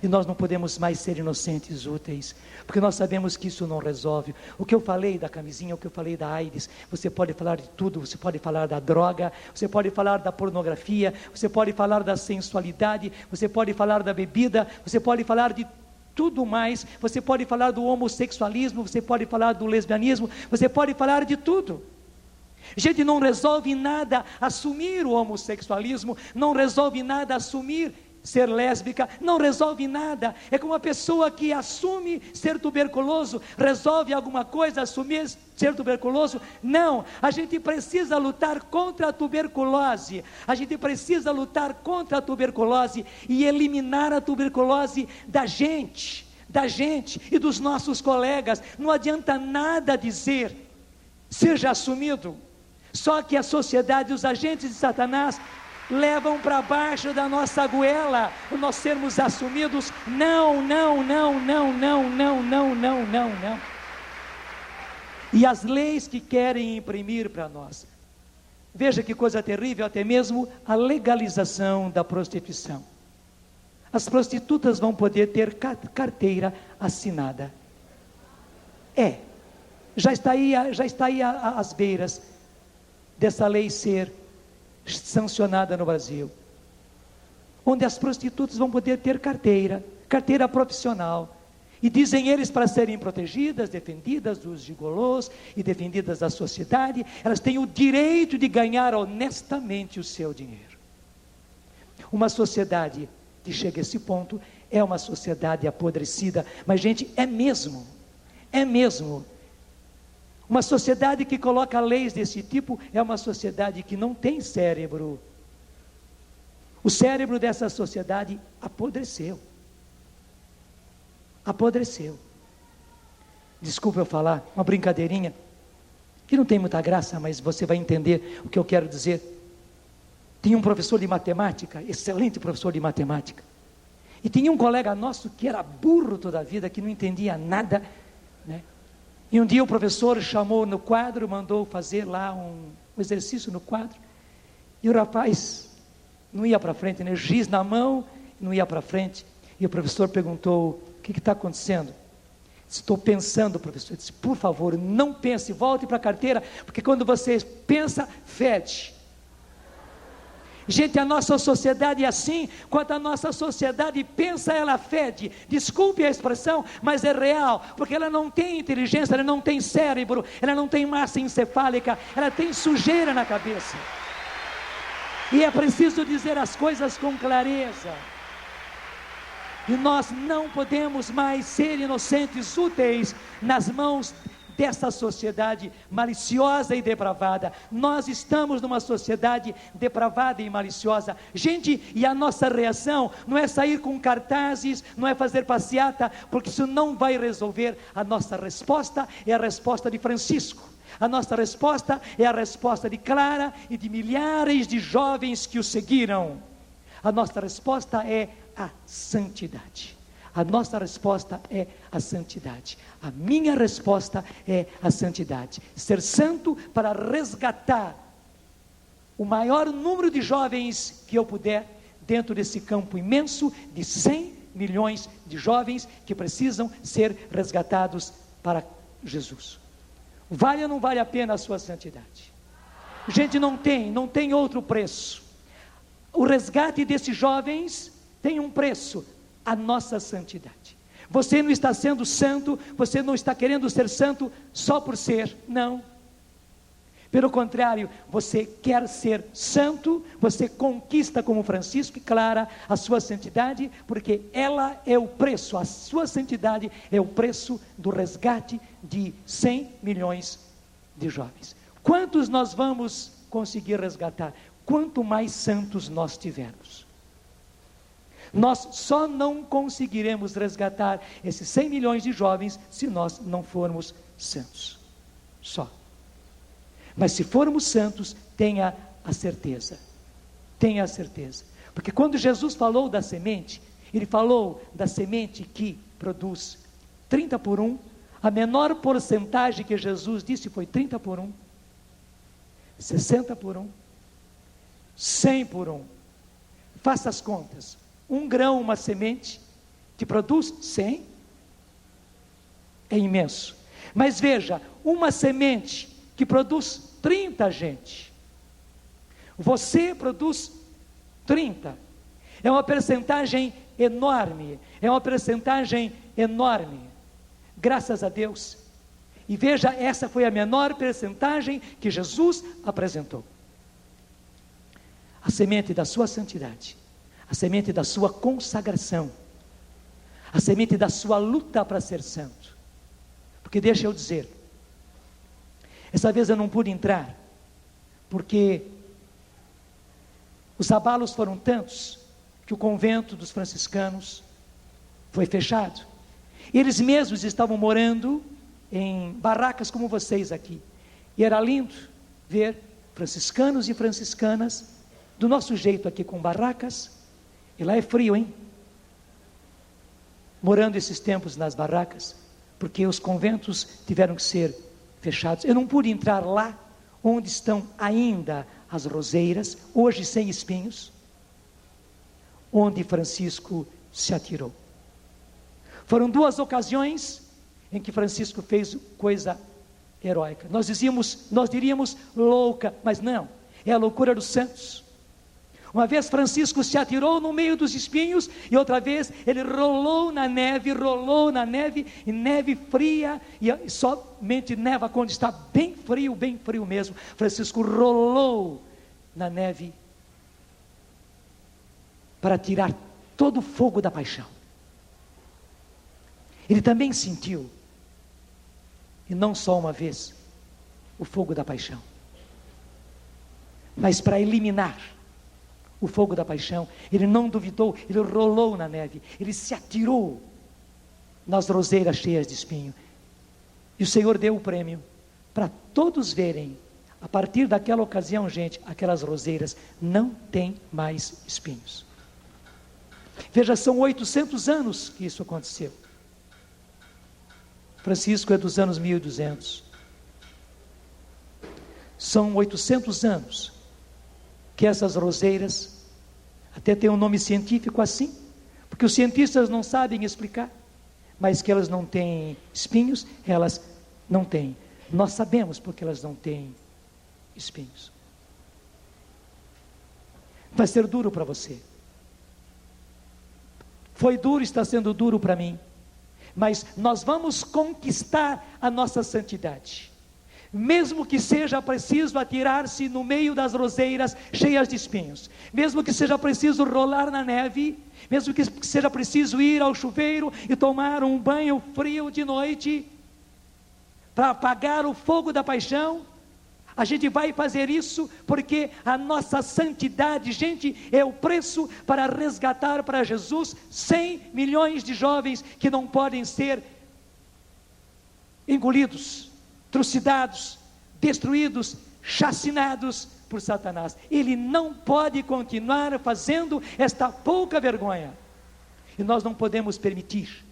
Speaker 2: E nós não podemos mais ser inocentes úteis, porque nós sabemos que isso não resolve. O que eu falei da camisinha, o que eu falei da AIDS, você pode falar de tudo, você pode falar da droga, você pode falar da pornografia, você pode falar da sensualidade, você pode falar da bebida, você pode falar de tudo mais, você pode falar do homossexualismo, você pode falar do lesbianismo, você pode falar de tudo. Gente, não resolve nada assumir o homossexualismo, não resolve nada assumir ser lésbica, não resolve nada. É como uma pessoa que assume ser tuberculoso, resolve alguma coisa assumir ser tuberculoso? Não, a gente precisa lutar contra a tuberculose, a gente precisa lutar contra a tuberculose e eliminar a tuberculose da gente e dos nossos colegas. Não adianta nada dizer, seja assumido, só que a sociedade, os agentes de Satanás levam para baixo da nossa goela nós sermos assumidos. Não. E as leis que querem imprimir para nós, veja que coisa terrível, até mesmo a legalização da prostituição. As prostitutas vão poder ter carteira assinada. Já está aí às beiras dessa lei ser sancionada no Brasil, onde as prostitutas vão poder ter carteira profissional, e dizem eles, para serem protegidas, defendidas dos gigolôs e defendidas da sociedade, elas têm o direito de ganhar honestamente o seu dinheiro. Uma sociedade que chega a esse ponto é uma sociedade apodrecida. Mas gente, é mesmo uma sociedade que coloca leis desse tipo é uma sociedade que não tem cérebro. O cérebro dessa sociedade apodreceu. Desculpa eu falar, uma brincadeirinha, que não tem muita graça, mas você vai entender o que eu quero dizer. Tinha um professor de matemática, excelente professor de matemática, e tinha um colega nosso que era burro toda a vida, que não entendia nada, né? E um dia o professor chamou no quadro, mandou fazer lá um exercício no quadro, e o rapaz não ia para frente, né? Giz na mão, não ia para frente, e o professor perguntou: o que está acontecendo? Estou pensando, professor. Ele disse: por favor, não pense, volte para a carteira, porque quando você pensa, fede. Gente, a nossa sociedade é assim. Quando a nossa sociedade pensa, ela fede. Desculpe a expressão, mas é real, porque ela não tem inteligência, ela não tem cérebro, ela não tem massa encefálica, ela tem sujeira na cabeça. E é preciso dizer as coisas com clareza. E nós não podemos mais ser inocentes úteis nas mãos dessa sociedade maliciosa e depravada. Nós estamos numa sociedade depravada e maliciosa. Gente, e a nossa reação não é sair com cartazes, não é fazer passeata, porque isso não vai resolver. A nossa resposta é a resposta de Francisco. A nossa resposta é a resposta de Clara e de milhares de jovens que o seguiram. A nossa resposta é a santidade. A nossa resposta é a santidade. A minha resposta é a santidade. Ser santo para resgatar o maior número de jovens que eu puder dentro desse campo imenso de 100 milhões de jovens que precisam ser resgatados para Jesus. Vale ou não vale a pena a sua santidade? Gente, não tem outro preço. O resgate desses jovens tem um preço: a nossa santidade. Você não está sendo santo, você não está querendo ser santo só por ser, não. Pelo contrário, você quer ser santo, você conquista como Francisco e Clara a sua santidade, porque ela é o preço, a sua santidade é o preço do resgate de 100 milhões de jovens. Quantos nós vamos conseguir resgatar? Quanto mais santos nós tivermos. Nós só não conseguiremos resgatar esses 100 milhões de jovens se nós não formos santos. Só. Mas se formos santos, tenha a certeza. Tenha a certeza. Porque quando Jesus falou da semente, ele falou da semente que produz 30 por 1. A menor porcentagem que Jesus disse foi 30 por 1. 60 por 1. 100 por 1. Faça as contas. 1 grão, uma semente, que produz 100. É imenso. Mas veja, uma semente que produz 30, gente. Você produz 30. É uma percentagem enorme. É uma percentagem enorme. Graças a Deus. E veja, essa foi a menor percentagem que Jesus apresentou. A semente da sua santidade. A semente da sua consagração. A semente da sua luta para ser santo. Porque deixa eu dizer, essa vez eu não pude entrar, porque os abalos foram tantos, que o convento dos franciscanos foi fechado. Eles mesmos estavam morando em barracas como vocês aqui, e era lindo ver franciscanos e franciscanas, do nosso jeito aqui com barracas, e lá é frio, hein? Morando esses tempos nas barracas, porque os conventos tiveram que ser fechados. Eu não pude entrar lá, onde estão ainda as roseiras, hoje sem espinhos, onde Francisco se atirou. Foram 2 ocasiões em que Francisco fez coisa heróica. Nós diríamos louca, mas não, é a loucura dos santos. Uma vez Francisco se atirou no meio dos espinhos, e outra vez ele rolou na neve, e neve fria, e somente neva quando está bem frio mesmo. Francisco rolou na neve, para tirar todo o fogo da paixão. Ele também sentiu, e não só uma vez, o fogo da paixão, mas para eliminar o fogo da paixão, ele não duvidou, ele rolou na neve, ele se atirou nas roseiras cheias de espinho, e o Senhor deu o prêmio, para todos verem. A partir daquela ocasião, gente, aquelas roseiras não têm mais espinhos. Veja, são 800 anos que isso aconteceu. Francisco é dos anos 1200. São 800 anos que essas roseiras, até tem um nome científico assim, porque os cientistas não sabem explicar, mas que elas não têm espinhos, elas não têm. Nós sabemos porque elas não têm espinhos. Vai ser duro para você. Foi duro, está sendo duro para mim. Mas nós vamos conquistar a nossa santidade. Mesmo que seja preciso atirar-se no meio das roseiras cheias de espinhos, mesmo que seja preciso rolar na neve, mesmo que seja preciso ir ao chuveiro e tomar um banho frio de noite, para apagar o fogo da paixão, a gente vai fazer isso, porque a nossa santidade, gente, é o preço para resgatar para Jesus 100 milhões de jovens que não podem ser engolidos, trucidados, destruídos, chacinados por Satanás. Ele não pode continuar fazendo esta pouca vergonha, e nós não podemos permitir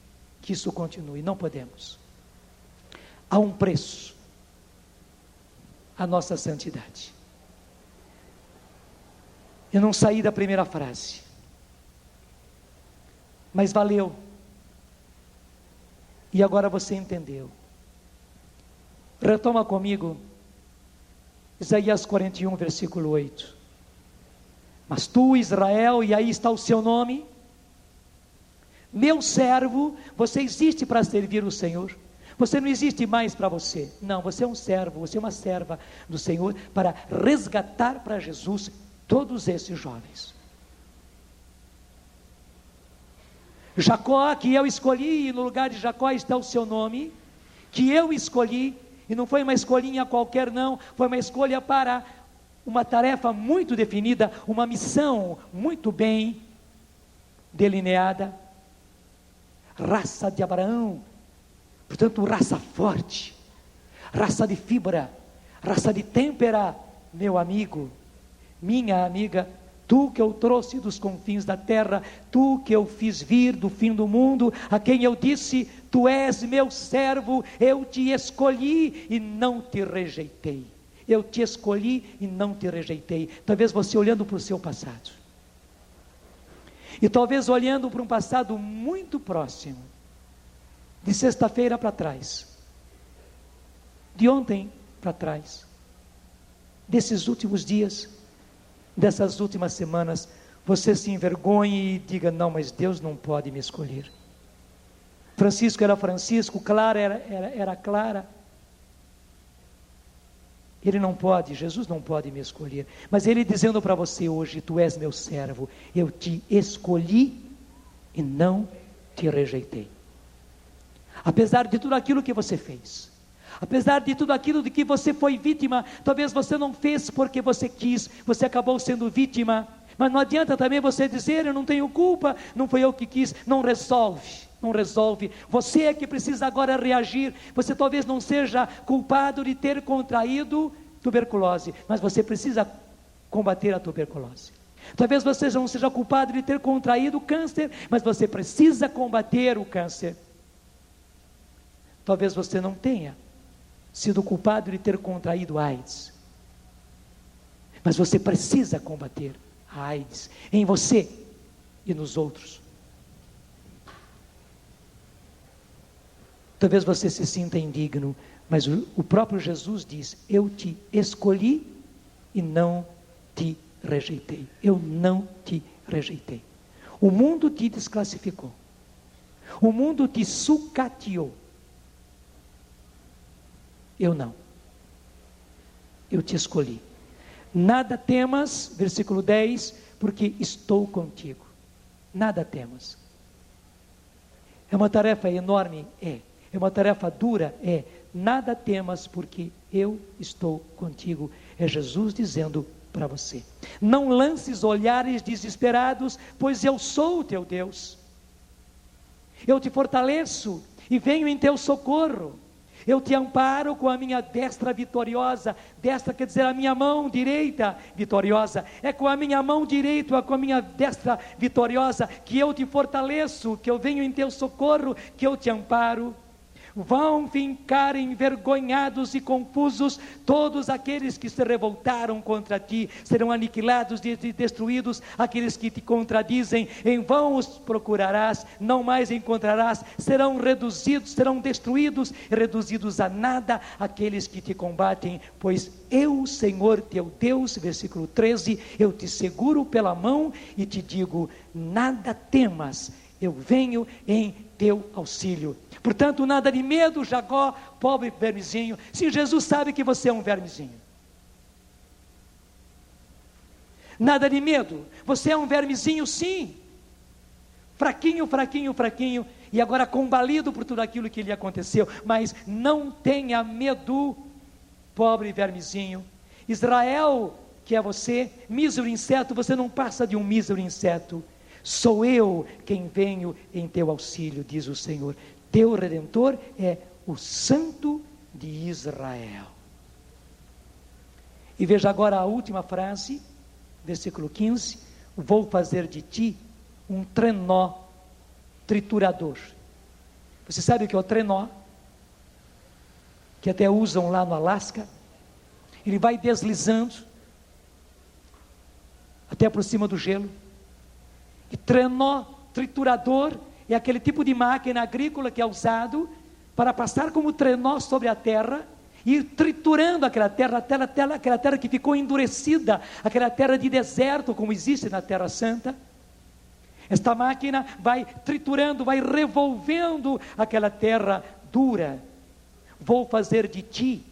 Speaker 2: que isso continue, não podemos. Há um preço a nossa santidade. Eu não saí da primeira frase, mas valeu, e agora você entendeu. Retoma comigo Isaías 41, versículo 8. Mas tu, Israel, e aí está o seu nome, meu servo, você existe para servir o Senhor, Você não existe mais para você. Não, você é um servo, você é uma serva do Senhor para resgatar para Jesus todos esses jovens. Jacó, que eu escolhi, e no lugar de Jacó está o seu nome, que eu escolhi, e não foi uma escolhinha qualquer não, foi uma escolha para uma tarefa muito definida, uma missão muito bem delineada. Raça de Abraão, portanto raça forte, raça de fibra, raça de têmpera, meu amigo, minha amiga, tu que eu trouxe dos confins da terra, tu que eu fiz vir do fim do mundo, a quem eu disse, tu és meu servo, eu te escolhi e não te rejeitei. Eu te escolhi e não te rejeitei. Talvez você olhando para o seu passado, e talvez olhando para um passado muito próximo, de sexta-feira para trás, de ontem para trás, desses últimos dias, dessas últimas semanas, você se envergonhe e diga, não, mas Deus não pode me escolher. Francisco era Francisco, Clara era Clara. Ele não pode, Jesus não pode me escolher. Mas Ele dizendo para você hoje, tu és meu servo, eu te escolhi e não te rejeitei. Apesar de tudo aquilo que você fez, apesar de tudo aquilo de que você foi vítima, talvez você não fez porque você quis, você acabou sendo vítima, mas não adianta também você dizer, eu não tenho culpa, não foi eu que quis, não resolve, você é que precisa agora reagir. Você talvez não seja culpado de ter contraído tuberculose, mas você precisa combater a tuberculose. Talvez você não seja culpado de ter contraído câncer, mas você precisa combater o câncer. Talvez você não tenha sido culpado de ter contraído AIDS, mas você precisa combater a AIDS em você e nos outros. Talvez você se sinta indigno, mas o próprio Jesus diz, eu te escolhi e não te rejeitei. Eu não te rejeitei. O mundo te desclassificou, o mundo te sucateou. Eu não. Eu te escolhi. Nada temas, versículo 10, porque estou contigo. Nada temas. É uma tarefa enorme? É. É uma tarefa dura? É. Nada temas, porque eu estou contigo. É Jesus dizendo para você. Não lances olhares desesperados, pois eu sou o teu Deus. Eu te fortaleço e venho em teu socorro. Eu te amparo com a minha destra vitoriosa. Destra quer dizer a minha mão direita vitoriosa. É com a minha mão direita, com a minha destra vitoriosa, que eu te fortaleço, que eu venho em teu socorro, que eu te amparo. Vão ficar envergonhados e confusos todos aqueles que se revoltaram contra ti, serão aniquilados e destruídos aqueles que te contradizem. Em vão os procurarás, não mais encontrarás, serão reduzidos, serão destruídos e reduzidos a nada aqueles que te combatem, pois eu, Senhor teu Deus, versículo 13, eu te seguro pela mão e te digo, nada temas, eu venho em teu auxílio. Portanto, nada de medo, Jacó, pobre vermezinho. Sim, Jesus sabe que você é um vermezinho. Nada de medo, você é um vermezinho, sim. Fraquinho, fraquinho, fraquinho. E agora combalido por tudo aquilo que lhe aconteceu. Mas não tenha medo, pobre vermezinho. Israel, que é você, mísero inseto, você não passa de um mísero inseto. Sou eu quem venho em teu auxílio, diz o Senhor. Teu Redentor é o Santo de Israel. E veja agora a última frase, versículo 15. Vou fazer de ti um trenó triturador. Você sabe o que é o trenó? Que até usam lá no Alasca. Ele vai deslizando até por cima do gelo. E trenó triturador é aquele tipo de máquina agrícola que é usado para passar como trenó sobre a terra e ir triturando aquela terra que ficou endurecida, aquela terra de deserto como existe na Terra Santa. Esta máquina vai triturando, vai revolvendo aquela terra dura Vou fazer de ti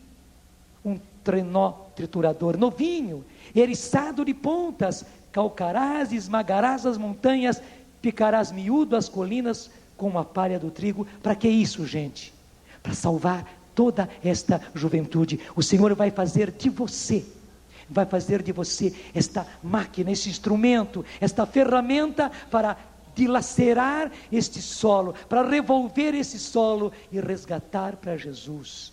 Speaker 2: um trenó triturador, novinho, eriçado de pontas, calcarás e esmagarás as montanhas, picarás miúdo as colinas com a palha do trigo. Para que isso, gente? Para salvar toda esta juventude. O Senhor vai fazer de você esta máquina, esse instrumento, esta ferramenta para dilacerar este solo, para revolver esse solo e resgatar para Jesus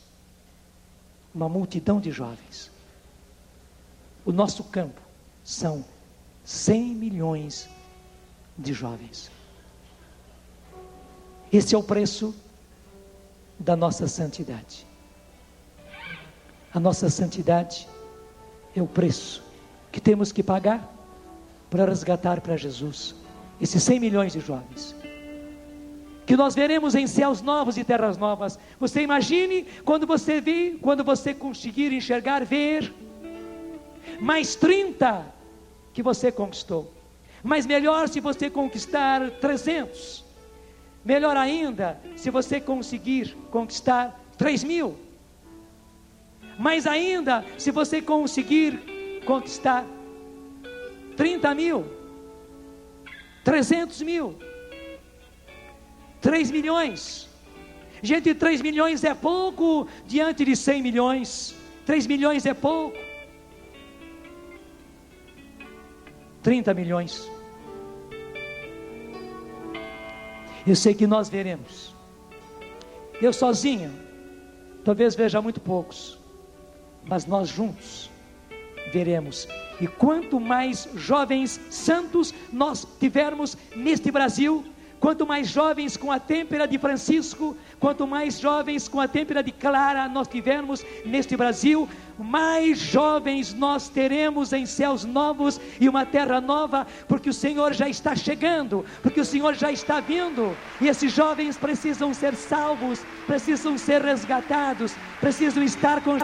Speaker 2: uma multidão de jovens. O nosso campo são 100 milhões de jovens. Esse é o preço da nossa santidade. A nossa santidade é o preço que temos que pagar para resgatar para Jesus esses 100 milhões de jovens, que nós veremos em céus novos e terras novas. Você imagine quando você conseguir enxergar, ver mais 30 que você conquistou. Mas melhor se você conquistar 300. Melhor ainda se você conseguir conquistar 3.000. Mais ainda se você conseguir conquistar 30.000, 300.000, 3 milhões. Gente, 3 milhões é pouco diante de 100 milhões. 3 milhões é pouco. 30 milhões. Eu sei que nós veremos. Eu sozinho talvez veja muito poucos, mas nós juntos veremos. E quanto mais jovens santos nós tivermos neste Brasil, quanto mais jovens com a têmpera de Francisco, quanto mais jovens com a têmpera de Clara nós tivermos neste Brasil, mais jovens nós teremos em céus novos e uma terra nova, porque o Senhor já está chegando, porque o Senhor já está vindo, e esses jovens precisam ser salvos, precisam ser resgatados, precisam estar com